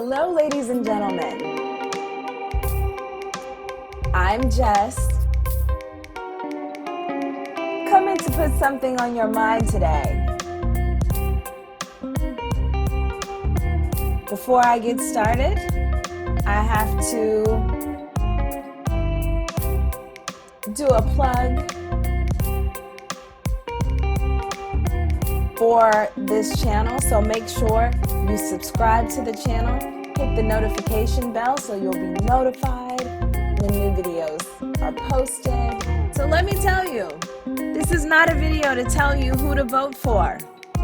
Hello, ladies and gentlemen. I'm Jess, coming to put something on your mind today. Before I get started, I have to do a plug for this channel, so make sure you subscribe to the channel, hit the notification bell so you'll be notified when new videos are posted. So let me tell you, this is not a video to tell you who to vote for,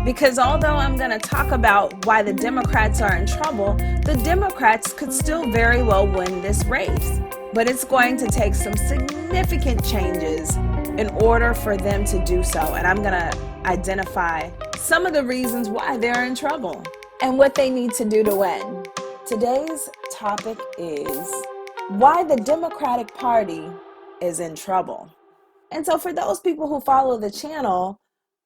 because although I'm going to talk about why the Democrats are in trouble, the Democrats could still very well win this race, but it's going to take some significant changes in order for them to do so, and I'm going to identify some of the reasons why they're in trouble and what they need to do to win. Today's topic is why the Democratic Party is in trouble. And so for those people who follow the channel,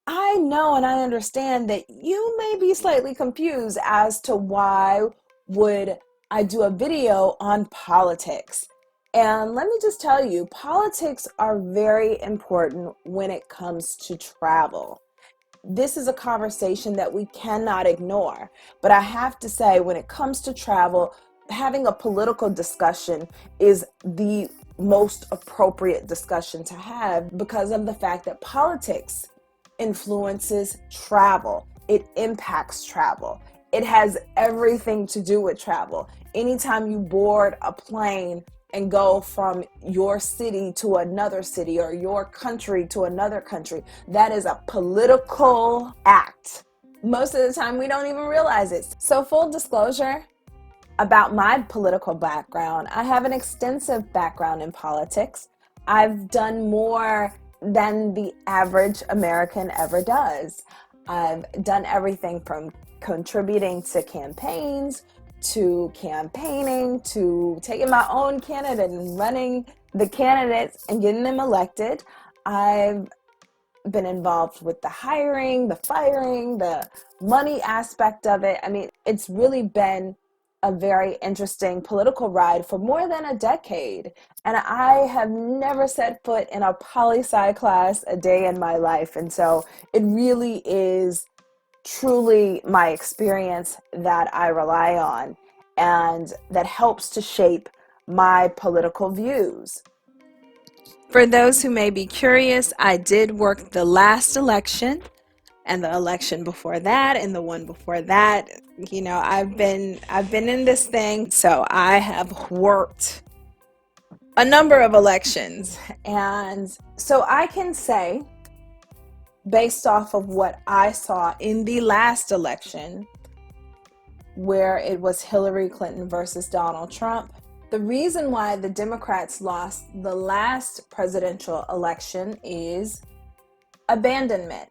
I know and I understand that you may be slightly confused as to why would I do a video on politics. And let me just tell you, politics are very important when it comes to travel. This is a conversation that we cannot ignore. But I have to say, when it comes to travel, having a political discussion is the most appropriate discussion to have because of the fact that politics influences travel. It impacts travel. It has everything to do with travel. Anytime you board a plane and go from your city to another city or your country to another country, that is a political act. Most of the time, we don't even realize it. So full disclosure about my political background, I have an extensive background in politics. I've done more than the average American ever does. I've done everything from contributing to campaigns, to campaigning, to taking my own candidate and running the candidates and getting them elected. I've been involved with the hiring, the firing, the money aspect of it. I mean, it's really been a very interesting political ride for more than a decade. And I have never set foot in a poli-sci class a day in my life. And so it really is truly my experience that I rely on and that helps to shape my political views. For those who may be curious, I did work the last election and the election before that and the one before that. You know, I've been in this thing, so I have worked a number of elections. And so I can say, based off of what I saw in the last election, where it was Hillary Clinton versus Donald Trump, the reason why the Democrats lost the last presidential election is abandonment.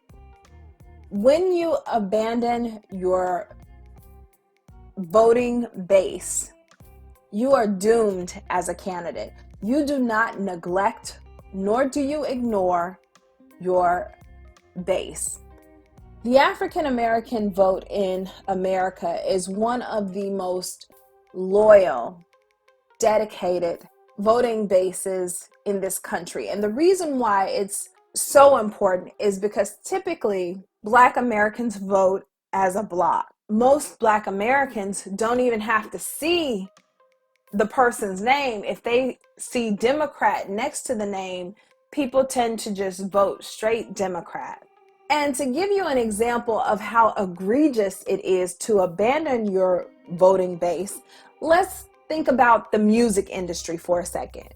When you abandon your voting base, you are doomed as a candidate. You do not neglect, nor do you ignore your base. The African American vote in America is one of the most loyal, dedicated voting bases in this country. And the reason why it's so important is because typically Black Americans vote as a block. Most Black Americans don't even have to see the person's name. If they see Democrat next to the name, people tend to just vote straight Democrat. And to give you an example of how egregious it is to abandon your voting base, let's think about the music industry for a second.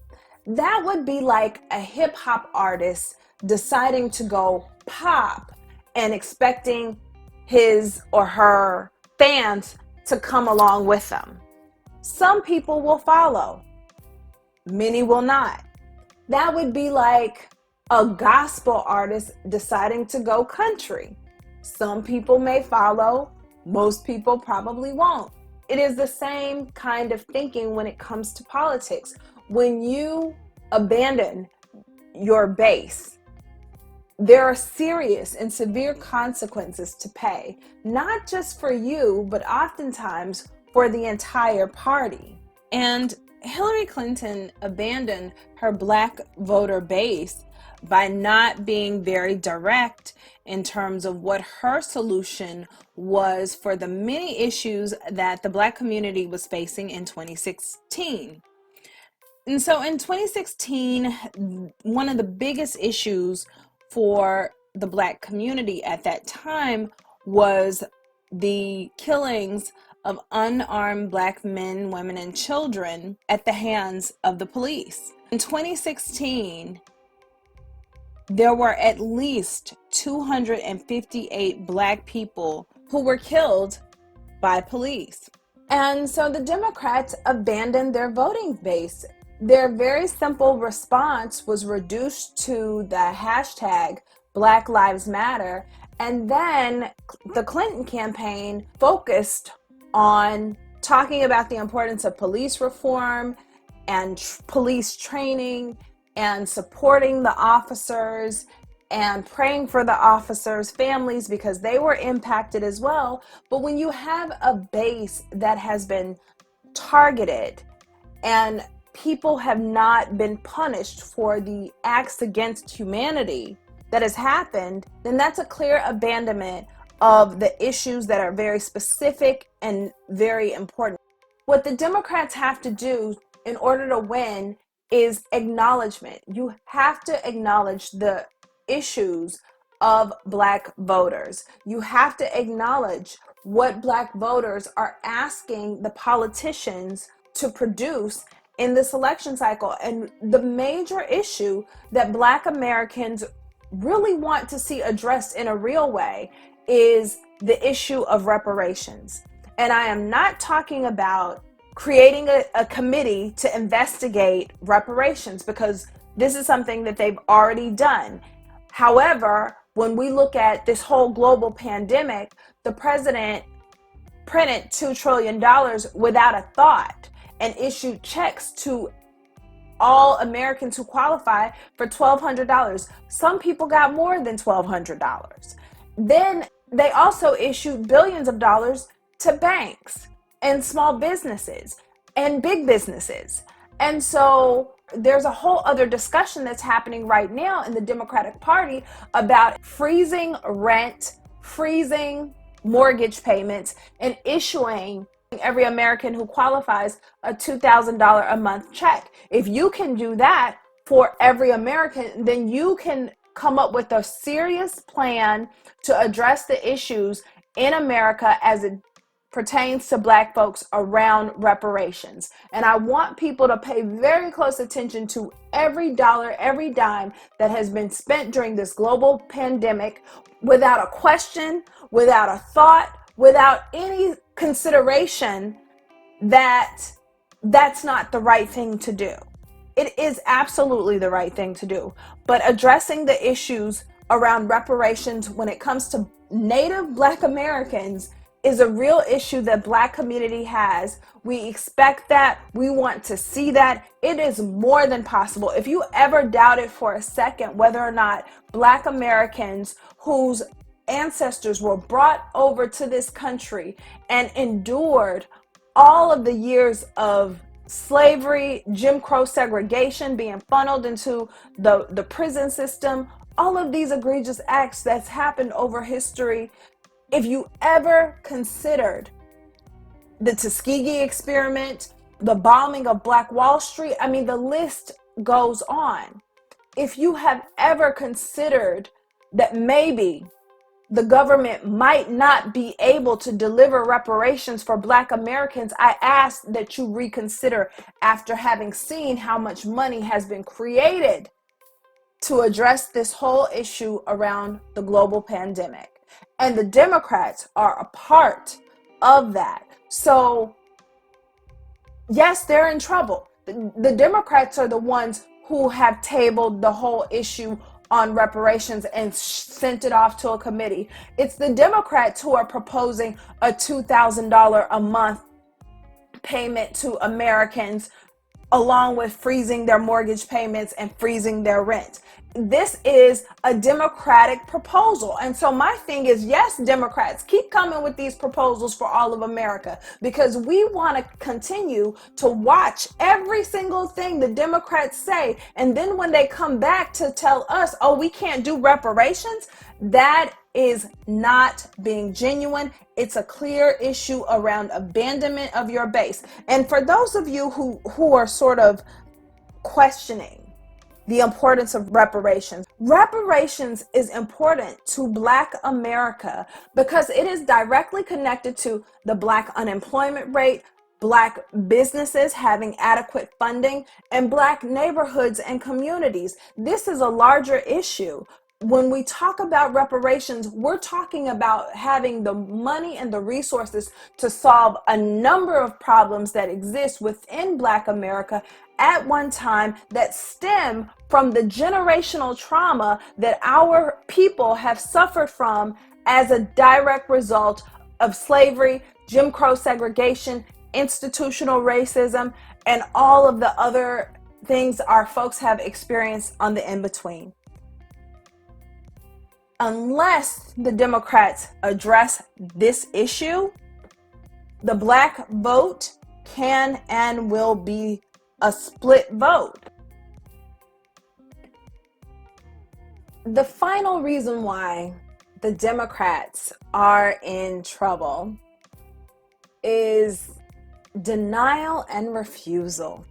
That would be like a hip hop artist deciding to go pop and expecting his or her fans to come along with them. Some people will follow, many will not. That would be like a gospel artist deciding to go country. Some people may follow, most people probably won't. It is the same kind of thinking when it comes to politics. When you abandon your base, there are serious and severe consequences to pay, not just for you, but oftentimes for the entire party. And Hillary Clinton abandoned her black voter base by not being very direct in terms of what her solution was for the many issues that the black community was facing in 2016. And so in 2016, one of the biggest issues for the black community at that time was the killings of unarmed black men, women, and children at the hands of the police. In 2016, there were at least 258 black people who were killed by police. And so the Democrats abandoned their voting base. Their very simple response was reduced to the hashtag Black Lives Matter. And then the Clinton campaign focused on talking about the importance of police reform and police training and supporting the officers and praying for the officers' families because they were impacted as well. But when you have a base that has been targeted and people have not been punished for the acts against humanity that has happened, then that's a clear abandonment of the issues that are very specific and very important. What the Democrats have to do in order to win is acknowledgement. You have to acknowledge the issues of black voters. You have to acknowledge what black voters are asking the politicians to produce in this election cycle. And the major issue that black Americans really want to see addressed in a real way is the issue of reparations. And I am not talking about creating a committee to investigate reparations, because this is something that they've already done. However, when we look at this whole global pandemic, the president printed $2 trillion without a thought and issued checks to all Americans who qualify for $1,200. Some people got more than $1,200. Then they also issued billions of dollars to banks and small businesses and big businesses. And so there's a whole other discussion that's happening right now in the Democratic Party about freezing rent, freezing mortgage payments, and issuing every American who qualifies a $2,000 a month check. If you can do that for every American, then you can come up with a serious plan to address the issues in America as it pertains to black folks around reparations. And I want people to pay very close attention to every dollar, every dime that has been spent during this global pandemic without a question, without a thought, without any consideration that that's not the right thing to do. It is absolutely the right thing to do. But addressing the issues around reparations when it comes to Native Black Americans is a real issue that Black community has. We expect that. We want to see that. It is more than possible. If you ever doubted for a second whether or not Black Americans whose ancestors were brought over to this country and endured all of the years of slavery, Jim Crow segregation, being funneled into the prison system, all of these egregious acts that's happened over history, if you ever considered the Tuskegee experiment, the bombing of Black Wall Street, I mean, the list goes on. If you have ever considered that maybe the government might not be able to deliver reparations for Black Americans, I ask that you reconsider after having seen how much money has been created to address this whole issue around the global pandemic. And the Democrats are a part of that. So, yes, they're in trouble. The Democrats are the ones who have tabled the whole issue on reparations and sent it off to a committee. It's the Democrats who are proposing a $2,000 a month payment to Americans, along with freezing their mortgage payments and freezing their rent. this is a Democratic proposal. And so my thing is, yes, Democrats, keep coming with these proposals for all of America, because we want to continue to watch every single thing the Democrats say. And then when they come back to tell us, oh, we can't do reparations, that is not being genuine. It's a clear issue around abandonment of your base. And for those of you who are sort of questioning the importance of reparations. Reparations is important to Black America because it is directly connected to the Black unemployment rate, Black businesses having adequate funding, and Black neighborhoods and communities. This is a larger issue. When we talk about reparations, we're talking about having the money and the resources to solve a number of problems that exist within Black America at one time that stem from the generational trauma that our people have suffered from as a direct result of slavery, Jim Crow segregation, institutional racism, and all of the other things our folks have experienced on the in-between. Unless the Democrats address this issue, the Black vote can and will be a split vote. The final reason why the Democrats are in trouble is denial and refusal.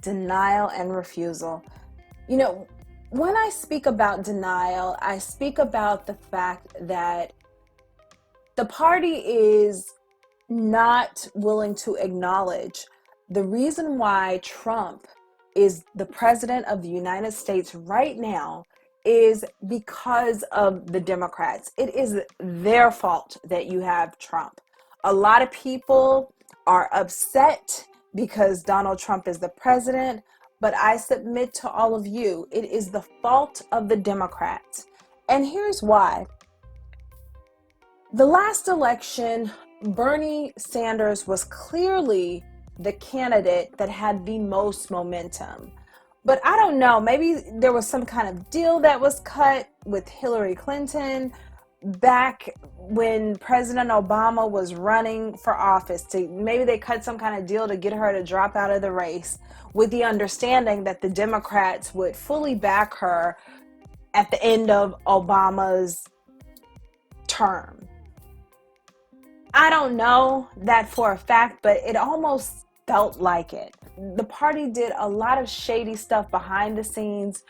Denial and refusal. You know, when I speak about denial, I speak about the fact that the party is not willing to acknowledge the reason why Trump is the president of the United States right now is because of the Democrats. It is their fault that you have Trump. A lot of people are upset because Donald Trump is the president, but I submit to all of you, it is the fault of the Democrats. And here's why. The last election, Bernie Sanders was clearly the candidate that had the most momentum. But I don't know, maybe there was some kind of deal that was cut with Hillary Clinton back when President Obama was running for office. Maybe they cut some kind of deal to get her to drop out of the race with the understanding that the Democrats would fully back her at the end of Obama's term. I don't know that for a fact, but it almost felt like it. The party did a lot of shady stuff behind the scenes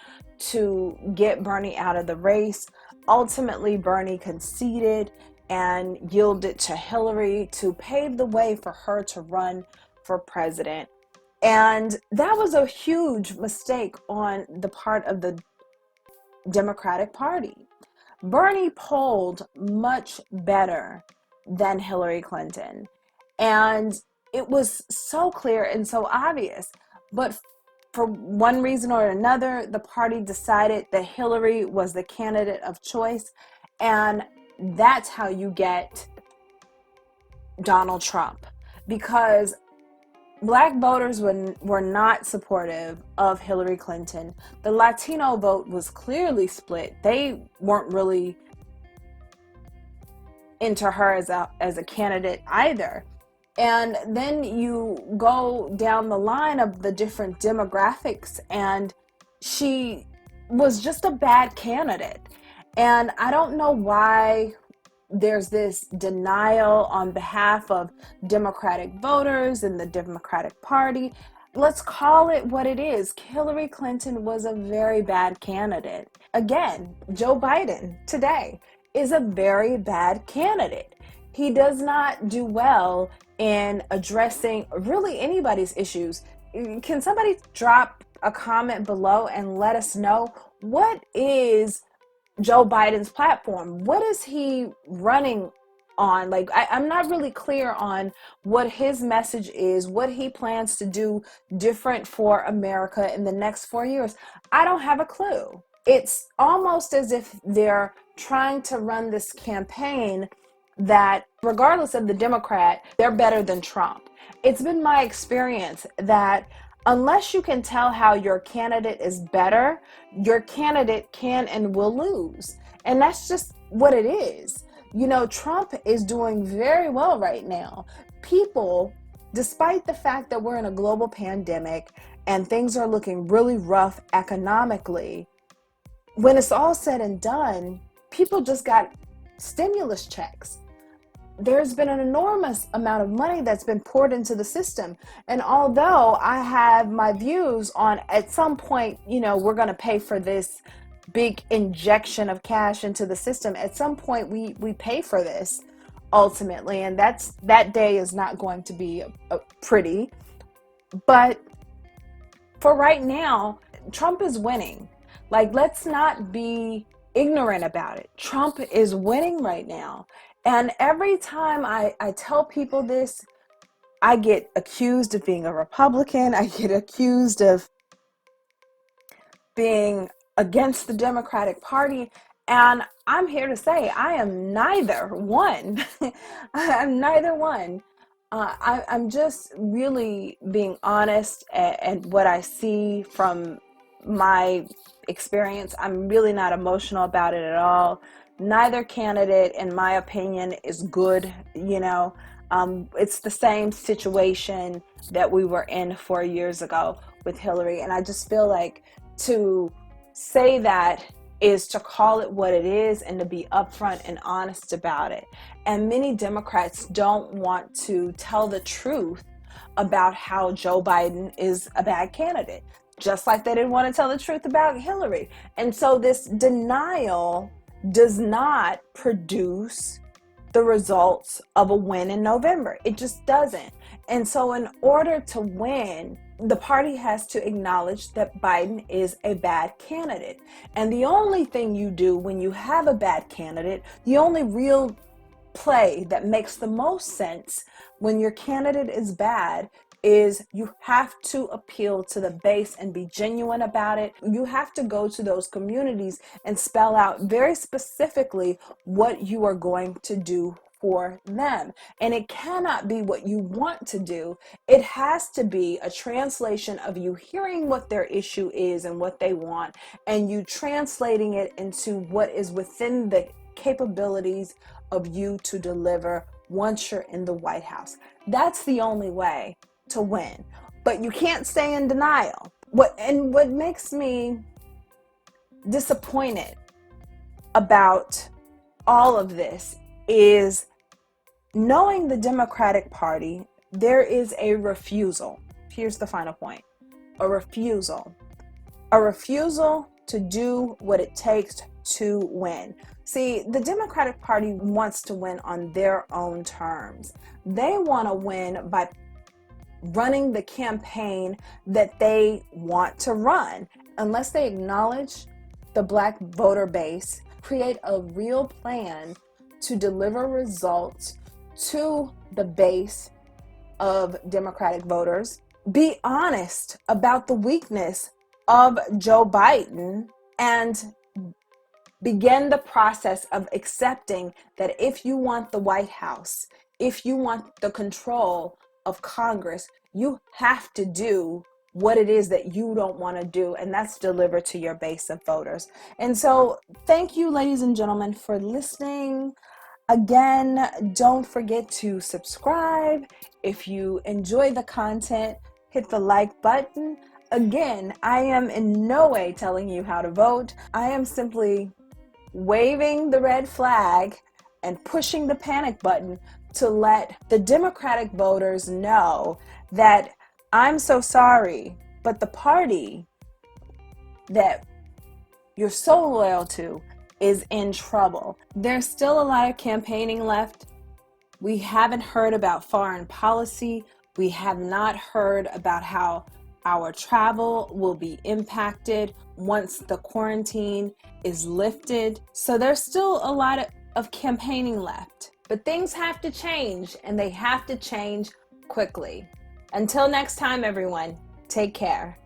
to get Bernie out of the race. Ultimately, Bernie conceded and yielded to Hillary to pave the way for her to run for president. And that was a huge mistake on the part of the Democratic Party. Bernie polled much better than Hillary Clinton. And it was so clear and so obvious. But for one reason or another, the party decided that Hillary was the candidate of choice. And that's how you get Donald Trump. Because Black voters were not supportive of Hillary Clinton. The Latino vote was clearly split. They weren't really into her as a candidate either. And then you go down the line of the different demographics, and she was just a bad candidate. And I don't know why there's this denial on behalf of Democratic voters and the Democratic Party. Let's call it what it is. Hillary Clinton was a very bad candidate. Again, Joe Biden today is a very bad candidate. He does not do well in addressing really anybody's issues. Can somebody drop a comment below and let us know, what is Joe Biden's platform? What is he running on? Like, I'm not really clear on what his message is, what he plans to do different for America in the next 4 years. I don't have a clue. It's almost as if they're trying to run this campaign that regardless of the Democrat, they're better than Trump. It's been my experience that Unless you can tell how your candidate is better, your candidate can and will lose. And that's just what it is. You know, Trump is doing very well right now. People, despite the fact that we're in a global pandemic and things are looking really rough economically, when it's all said and done, people just got stimulus checks. There's been an enormous amount of money that's been poured into the system. And although I have my views on at some point, you know, we're going to pay for this big injection of cash into the system. At some point, we pay for this ultimately. And that day is not going to be pretty. But for right now, Trump is winning. Like, let's not be ignorant about it. Trump is winning right now. And every time I tell people this, I get accused of being a Republican. I get accused of being against the Democratic Party. And I'm here to say I am neither one. I'm neither one. I'm just really being honest at what I see from my experience. I'm really not emotional about it at all. Neither candidate, in my opinion, is good. You know, it's the same situation that we were in 4 years ago with Hillary. And I just feel like to say that is to call it what it is and to be upfront and honest about it. And many Democrats don't want to tell the truth about how Joe Biden is a bad candidate, just like they didn't want to tell the truth about Hillary. And so this denial does not produce the results of a win in November. It just doesn't. And so in order to win, the party has to acknowledge that Biden is a bad candidate. And the only thing you do when you have a bad candidate, the only real play that makes the most sense when your candidate is bad is you have to appeal to the base and be genuine about it. You have to go to those communities and spell out very specifically what you are going to do for them. And it cannot be what you want to do. It has to be a translation of you hearing what their issue is and what they want, and you translating it into what is within the capabilities of you to deliver once you're in the White House. That's the only way to win. But you can't stay in denial. What makes me disappointed about all of this is knowing the Democratic Party, there is a refusal. Here's the final point. A refusal to do what it takes to win. See, the Democratic Party wants to win on their own terms. They want to win by running the campaign that they want to run. Unless they acknowledge the Black voter base, create a real plan to deliver results to the base of Democratic voters, be honest about the weakness of Joe Biden, and begin the process of accepting that if you want the White House, if you want the control of Congress, you have to do what it is that you don't want to do, and that's deliver to your base of voters. And so thank you, ladies and gentlemen, for listening. Again, don't forget to subscribe. If you enjoy the content, hit the like button. Again, I am in no way telling you how to vote. I am simply waving the red flag and pushing the panic button to let the Democratic voters know that I'm so sorry, but the party that you're so loyal to is in trouble. There's still a lot of campaigning left. We haven't heard about foreign policy. We have not heard about how our travel will be impacted once the quarantine is lifted. So there's still a lot of campaigning left. But things have to change, and they have to change quickly. Until next time, everyone, take care.